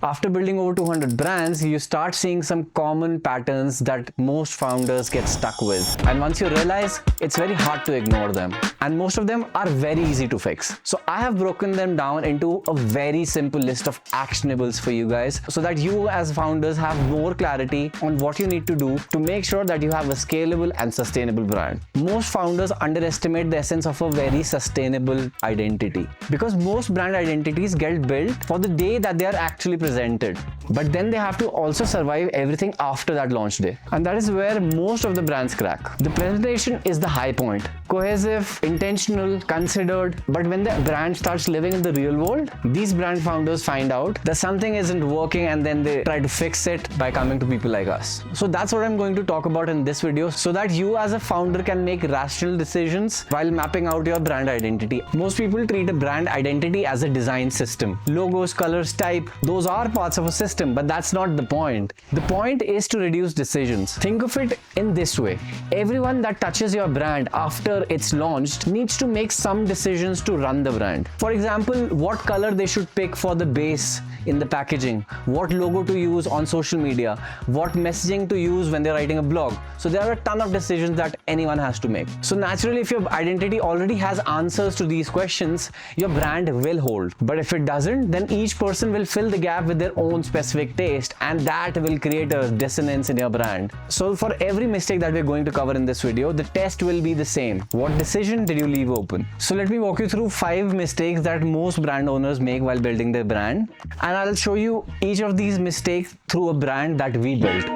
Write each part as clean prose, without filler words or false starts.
After building over 200 brands, you start seeing some common patterns that most founders get stuck with. And once you realize, it's very hard to ignore them. And most of them are very easy to fix. So I have broken them down into a very simple list of actionables for you guys so that you as founders have more clarity on what you need to do to make sure that you have a scalable and sustainable brand. Most founders underestimate the essence of a very sustainable identity because most brand identities get built for the day that they are actually presented. But then they have to also survive everything after that launch day. And that is where most of the brands crack. The presentation is the high point. Cohesive, intentional, considered. But when the brand starts living in the real world, these brand founders find out that something isn't working and then they try to fix it by coming to people like us. So that's what I'm going to talk about in this video so that you as a founder can make rational decisions while mapping out your brand identity. Most people treat a brand identity as a design system. Logos, colors, type, those are parts of a system, but that's not the point. The point is to reduce decisions. Think of it in this way. Everyone that touches your brand after it's launched needs to make some decisions to run the brand. For example, what color they should pick for the base in the packaging, what logo to use on social media, what messaging to use when they're writing a blog. So there are a ton of decisions that anyone has to make. So naturally, if your identity already has answers to these questions, your brand will hold. But if it doesn't, then each person will fill the gap with their own specific taste, and that will create a dissonance in your brand. So for every mistake that we're going to cover in this video, the test will be the same. What decision did you leave open? So let me walk you through 5 mistakes that most brand owners make while building their brand. And I'll show you each of these mistakes through a brand that we built.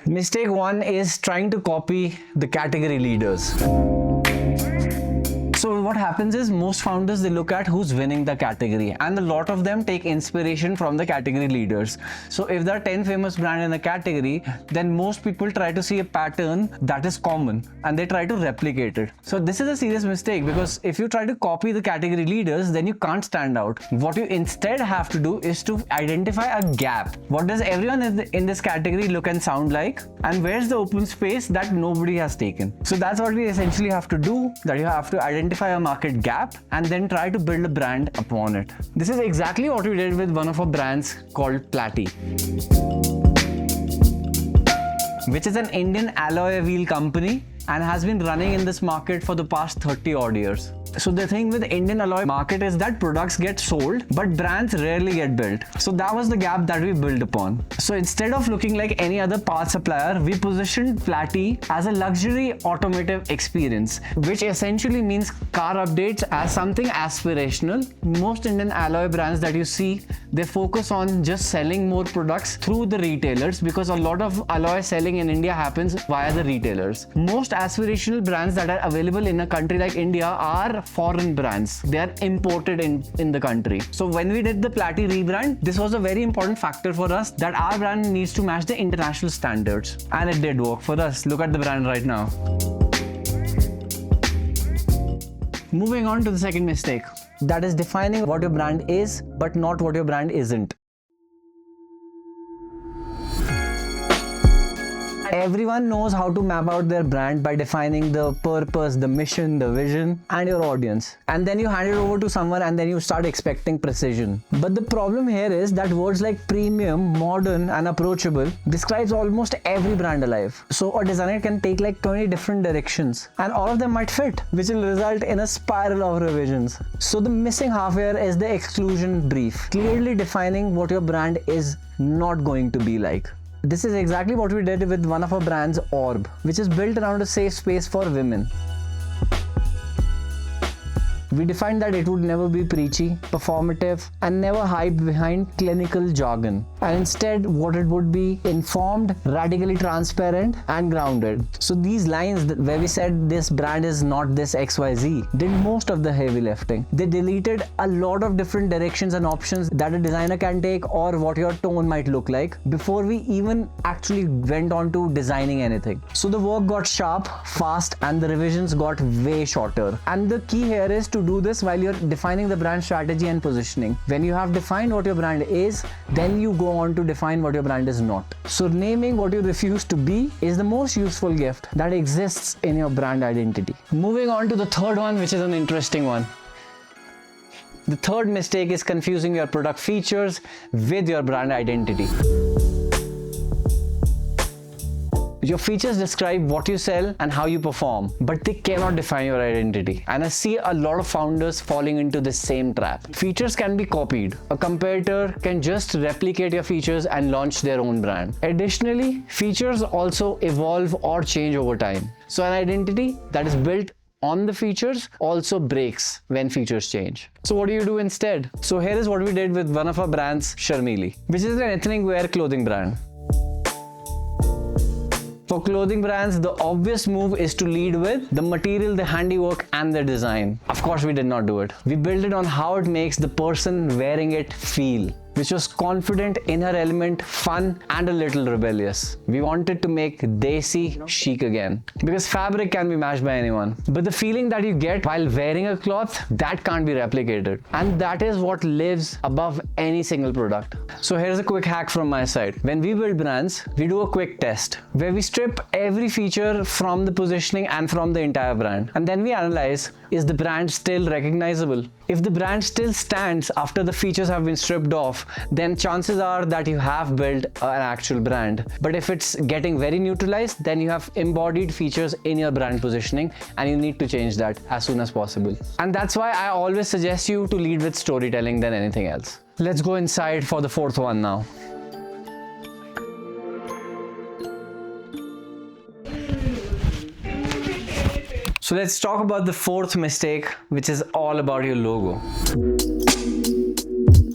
Mistake 1 is trying to copy the category leaders. So what happens is most founders, they look at who's winning the category, and a lot of them take inspiration from the category leaders. So if there are 10 famous brands in a category, then most people try to see a pattern that is common and they try to replicate it. So this is a serious mistake because if you try to copy the category leaders, then you can't stand out. What you instead have to do is to identify a gap. What does everyone in this category look and sound like? And where's the open space that nobody has taken? So that's what we essentially have to do, that you have to identify a market gap and then try to build a brand upon it. This is exactly what we did with one of our brands called Platy, which is an Indian alloy wheel company and has been running in this market for the past 30 odd years. So the thing with the Indian alloy market is that products get sold, but brands rarely get built. So that was the gap that we built upon. So instead of looking like any other part supplier, we positioned Platy as a luxury automotive experience, which essentially means car updates as something aspirational. Most Indian alloy brands that you see, they focus on just selling more products through the retailers because a lot of alloy selling in India happens via the retailers. Most aspirational brands that are available in a country like India are foreign brands. They are imported in the country. So when we did the Platy rebrand, this was a very important factor for us that our brand needs to match the international standards. And it did work for us. Look at the brand right now. Moving on to the second mistake. That is defining what your brand is, but not what your brand isn't. Everyone knows how to map out their brand by defining the purpose, the mission, the vision, and your audience. And then you hand it over to someone and then you start expecting precision. But the problem here is that words like premium, modern, and approachable describes almost every brand alive. So a designer can take like 20 different directions and all of them might fit, which will result in a spiral of revisions. So the missing half here is the exclusion brief, clearly defining what your brand is not going to be like. This is exactly what we did with one of our brands, Orb, which is built around a safe space for women. We defined that it would never be preachy, performative, and never hide behind clinical jargon. And instead, what it would be informed, radically transparent, and grounded. So these lines where we said this brand is not this XYZ did most of the heavy lifting. They deleted a lot of different directions and options that a designer can take or what your tone might look like before we even actually went on to designing anything. So the work got sharp, fast, and the revisions got way shorter. And the key here is to do this while you're defining the brand strategy and positioning. When you have defined what your brand is, then you go on to define what your brand is not. So naming what you refuse to be is the most useful gift that exists in your brand identity. Moving on to the third one, which is an interesting one. The third mistake is confusing your product features with your brand identity. Your features describe what you sell and how you perform, but they cannot define your identity. And I see a lot of founders falling into this same trap. Features can be copied. A competitor can just replicate your features and launch their own brand. Additionally, features also evolve or change over time. So an identity that is built on the features also breaks when features change. So what do you do instead? So here is what we did with one of our brands, Sharmili, which is an ethnic wear clothing brand. For clothing brands, the obvious move is to lead with the material, the handiwork, and the design. Of course, we did not do it. We built it on how it makes the person wearing it feel, which was confident in her element, fun, and a little rebellious. We wanted to make desi chic again, because fabric can be matched by anyone. But the feeling that you get while wearing a cloth, that can't be replicated. And that is what lives above any single product. So here's a quick hack from my side. When we build brands, we do a quick test where we strip every feature from the positioning and from the entire brand. And then we analyze, is the brand still recognizable? If the brand still stands after the features have been stripped off, then chances are that you have built an actual brand. But if it's getting very neutralized, then you have embodied features in your brand positioning, and you need to change that as soon as possible. And that's why I always suggest you to lead with storytelling than anything else. Let's go inside for the fourth one now. So let's talk about the fourth mistake, which is all about your logo.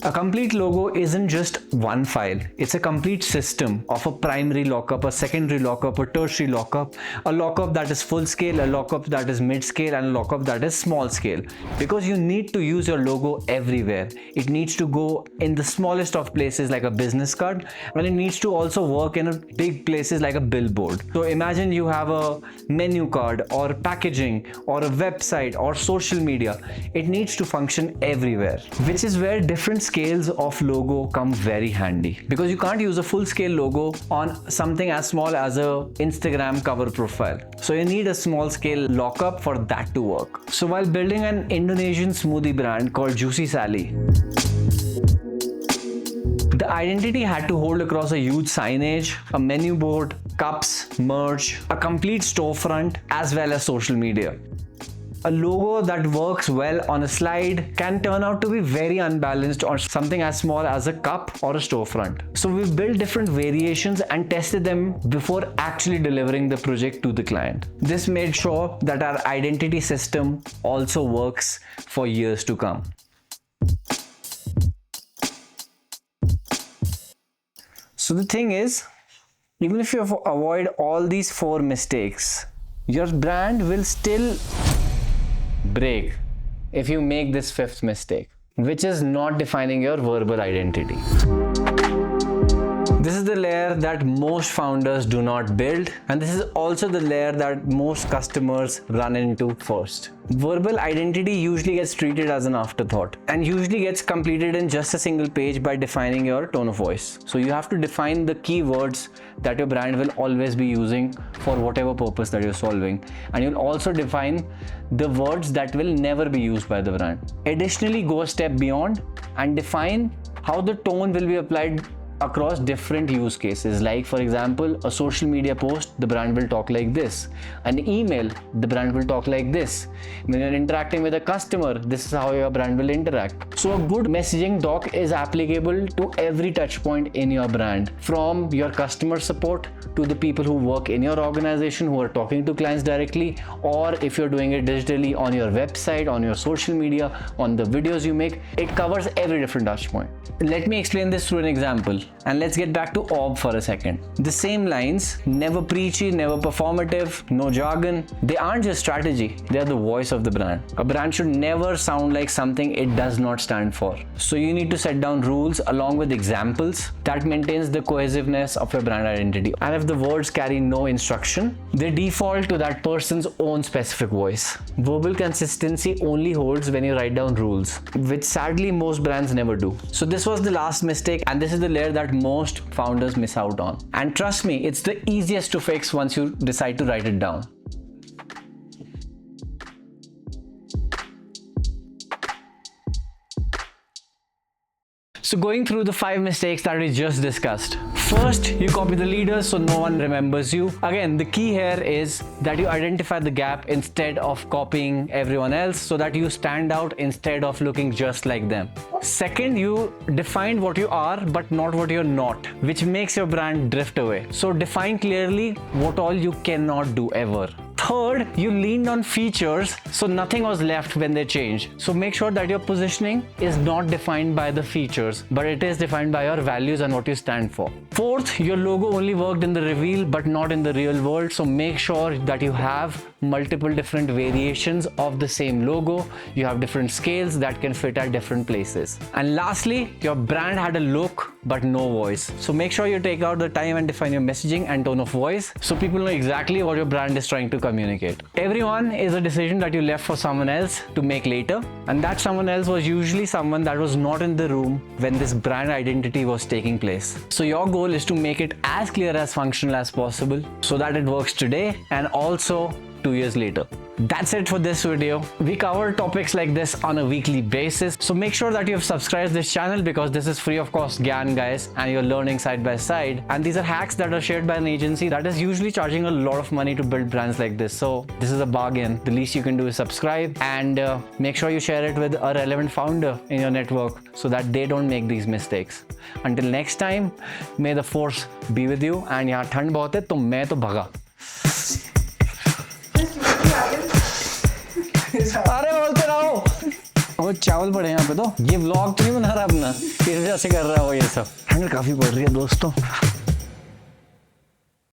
A complete logo isn't just one file. It's a complete system of a primary lockup, a secondary lockup, a tertiary lockup, a lockup that is full scale, a lockup that is mid scale, and a lockup that is small scale. Because you need to use your logo everywhere. It needs to go in the smallest of places like a business card, and it needs to also work in big places like a billboard. So imagine you have a menu card or packaging or a website or social media. It needs to function everywhere, which is where different scales of logo come very handy, because you can't use a full scale logo on something as small as a Instagram cover profile. So you need a small scale lockup for that to work. So while building an Indonesian smoothie brand called Juicy Sally, the identity had to hold across a huge signage, a menu board, cups, merch, a complete storefront, as well as social media. A logo that works well on a slide can turn out to be very unbalanced on something as small as a cup or a storefront. So we built different variations and tested them before actually delivering the project to the client. This made sure that our identity system also works for years to come. So the thing is, even if you avoid all these four mistakes, your brand will still break if you make this fifth mistake, which is not defining your verbal identity. This is the layer that most founders do not build, and this is also the layer that most customers run into first. Verbal identity usually gets treated as an afterthought and usually gets completed in just a single page by defining your tone of voice. So you have to define the keywords that your brand will always be using for whatever purpose that you're solving, and you'll also define the words that will never be used by the brand. Additionally, go a step beyond and define how the tone will be applied across different use cases. Like for example, a social media post, the brand will talk like this. An email, the brand will talk like this. When you're interacting with a customer, this is how your brand will interact. So a good messaging doc is applicable to every touch point in your brand, from your customer support to the people who work in your organization who are talking to clients directly, or if you're doing it digitally on your website, on your social media, on the videos you make. It covers every different touch point. Let me explain this through an example. And let's get back to orb for a second. The same lines, never preachy, never performative, no jargon. They aren't just strategy, they are the voice of the brand. A brand should never sound like something it does not stand for. So you need to set down rules along with examples that maintains the cohesiveness of your brand identity. And if the words carry no instruction, they default to that person's own specific voice. Verbal consistency only holds when you write down rules, which sadly most brands never do. So this was the last mistake, and this is the layer that most founders miss out on. And trust me, it's the easiest to fix once you decide to write it down. So going through the 5 mistakes that we just discussed. First, you copy the leaders so no one remembers you. Again, the key here is that you identify the gap instead of copying everyone else so that you stand out instead of looking just like them. Second, you define what you are but not what you're not, which makes your brand drift away. So define clearly what all you cannot do ever. Third, you leaned on features, so nothing was left when they changed. So make sure that your positioning is not defined by the features, but it is defined by your values and what you stand for. Fourth, your logo only worked in the reveal, but not in the real world. So make sure that you have multiple different variations of the same logo. You have different scales that can fit at different places. And lastly, your brand had a look, but no voice. So make sure you take out the time and define your messaging and tone of voice so people know exactly what your brand is trying to communicate. Everyone is a decision that you left for someone else to make later, and that someone else was usually someone that was not in the room when this brand identity was taking place. So your goal is to make it as clear as functional as possible so that it works today and also 2 years later. That's it for this video. We cover topics like this on a weekly basis. So make sure that you have subscribed to this channel because this is free of cost Gyan, guys, and you're learning side by side. And these are hacks that are shared by an agency that is usually charging a lot of money to build brands like this. So this is a bargain. The least you can do is subscribe and make sure you share it with a relevant founder in your network so that they don't make these mistakes. Until next time, may the force be with you. And यहाँ ठंड बहुत है तो मैं तो भगा. अरे बोलते रहो वो चावल पड़े यहाँ पे तो ये व्लॉग तो नहीं बना रहा अपना फिर ऐसे कर रहा हो ये सब ठंड काफी पड़ रही है दोस्तों.